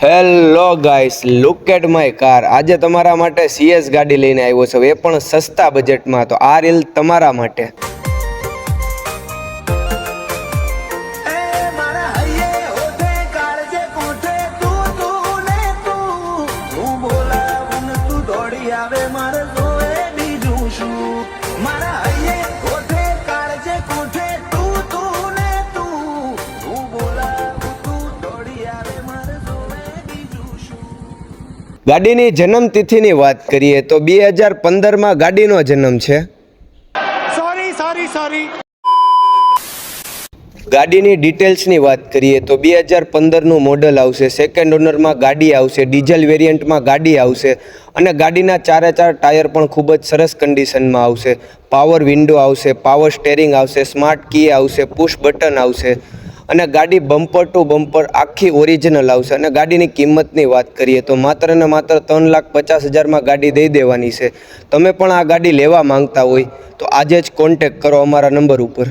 Hello guys, look at my car. આજે તમારા માટે CS ગાડી લઈને આવ્યો છું, એ પણ સસ્તા બજેટમાં. તો આ રીલ તમારા માટે. ગાડીની જન્મતિથિની વાત કરીએ તો 2015માં ગાડીનો જન્મ છે. ગાડીની ડિટેલ્સની વાત કરીએ તો 2015નું મોડલ આવશે, સેકન્ડ ઓનરમાં ગાડી આવશે, ડીઝલ વેરિયન્ટમાં ગાડી આવશે અને ગાડીના ચારે ચાર ટાયર પણ ખૂબ જ સરસ કન્ડિશનમાં આવશે. પાવર વિન્ડો આવશે, પાવર સ્ટેરિંગ આવશે, સ્માર્ટ કી આવશે, પુશ બટન આવશે અને ગાડી બમ્પર ટુ બમ્પર આખી ઓરિજિનલ આવશે. અને ગાડીની કિંમતની વાત કરીએ તો માત્ર ને માત્ર 3,50,000માં ગાડી દઈ દેવાની છે. તમે પણ આ ગાડી લેવા માંગતા હોય તો આજે જ કોન્ટેક કરો અમારા નંબર ઉપર.